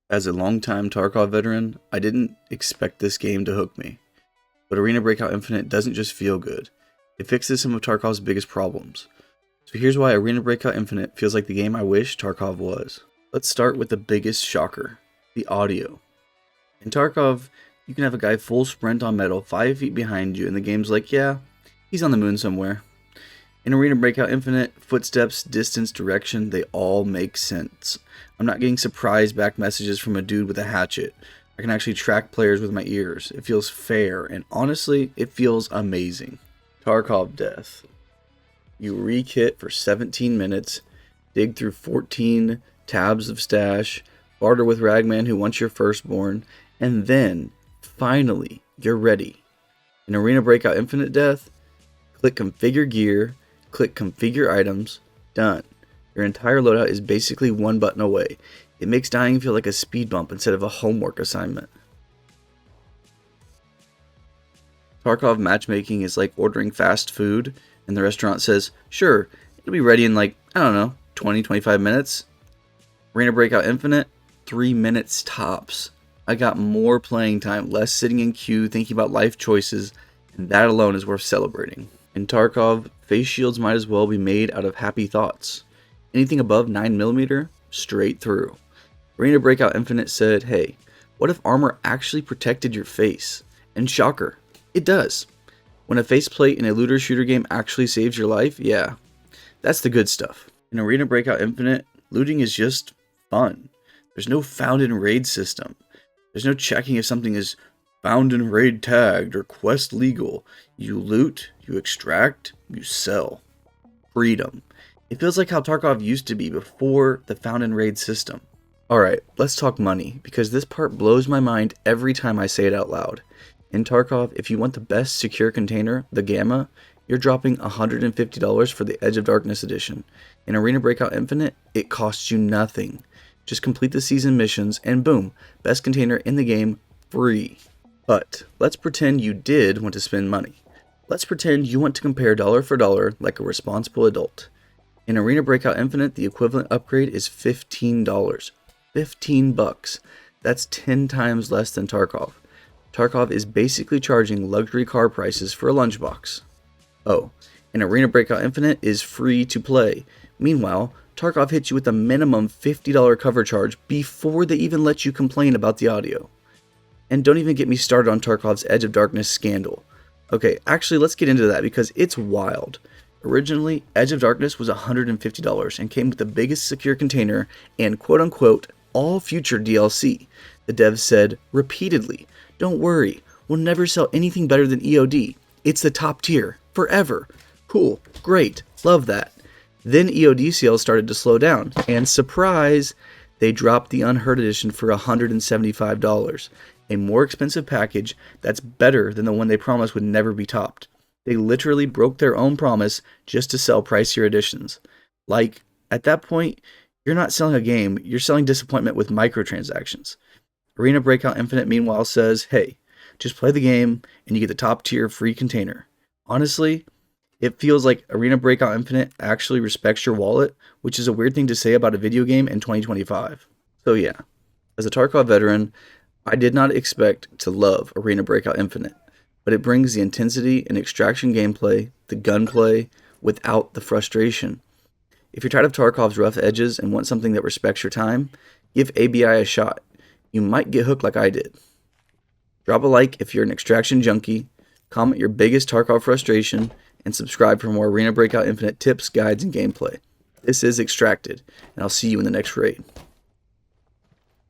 As a longtime Tarkov veteran, I didn't expect this game to hook me. But Arena Breakout Infinite doesn't just feel good, it fixes some of Tarkov's biggest problems. So here's why Arena Breakout Infinite feels like the game I wish Tarkov was. Let's start with the biggest shocker, the audio. In Tarkov, you can have a guy full sprint on metal 5 feet behind you and the game's like, yeah, he's on the moon somewhere. In Arena Breakout Infinite, footsteps, distance, direction, they all make sense. I'm not getting surprise back messages from a dude with a hatchet. I can actually track players with my ears. It feels fair, and honestly, it feels amazing. Tarkov death. You re-kit for 17 minutes, dig through 14 tabs of stash, barter with Ragman who wants your firstborn, and then, finally, you're ready. In Arena Breakout Infinite death, click configure gear, click configure items, done. Your entire loadout is basically one button away. It makes dying feel like a speed bump instead of a homework assignment. Tarkov matchmaking is like ordering fast food and the restaurant says, sure, it'll be ready in like, I don't know, 20-25 minutes. Arena Breakout Infinite, 3 minutes tops. I got more playing time, less sitting in queue thinking about life choices, and that alone is worth celebrating. In Tarkov, face shields might as well be made out of happy thoughts. Anything above 9mm, straight through. Arena Breakout Infinite said, hey, what if armor actually protected your face? And shocker, it does. When a faceplate in a looter shooter game actually saves your life, yeah, that's the good stuff. In Arena Breakout Infinite, looting is just fun. There's no found in raid system. There's no checking if something is found in raid tagged or quest legal. You loot, you extract, you sell. Freedom. It feels like how Tarkov used to be before the found in raid system. Alright, let's talk money, because this part blows my mind every time I say it out loud. In Tarkov, if you want the best secure container, the Gamma, you're dropping $150 for the Edge of Darkness edition. In Arena Breakout Infinite, it costs you nothing. Just complete the season missions and boom, best container in the game, free. But let's pretend you did want to spend money. Let's pretend you want to compare dollar for dollar like a responsible adult. In Arena Breakout Infinite, the equivalent upgrade is $15. 15 bucks. That's 10 times less than Tarkov. Tarkov is basically charging luxury car prices for a lunchbox. Oh, and Arena Breakout Infinite is free to play. Meanwhile, Tarkov hits you with a minimum $50 cover charge before they even let you complain about the audio. And don't even get me started on Tarkov's Edge of Darkness scandal. Okay, actually let's get into that because it's wild. Originally, Edge of Darkness was $150 and came with the biggest secure container and quote-unquote all future DLC. The devs said repeatedly, don't worry, we'll never sell anything better than EOD. It's the top tier, forever. Cool, great, love that. Then EOD sales started to slow down, and surprise, they dropped the Unheard Edition for $175, a more expensive package that's better than the one they promised would never be topped. They literally broke their own promise just to sell pricier editions. Like, at that point, you're not selling a game, you're selling disappointment with microtransactions. Arena Breakout Infinite meanwhile says, hey, just play the game and you get the top tier free container. Honestly, it feels like Arena Breakout Infinite actually respects your wallet, which is a weird thing to say about a video game in 2025. So yeah, as a Tarkov veteran, I did not expect to love Arena Breakout Infinite, but it brings the intensity and extraction gameplay, the gunplay, without the frustration. If you're tired of Tarkov's rough edges and want something that respects your time, give ABI a shot. You might get hooked like I did. Drop a like if you're an extraction junkie, comment your biggest Tarkov frustration, and subscribe for more Arena Breakout Infinite tips, guides, and gameplay. This is Extracted, and I'll see you in the next raid.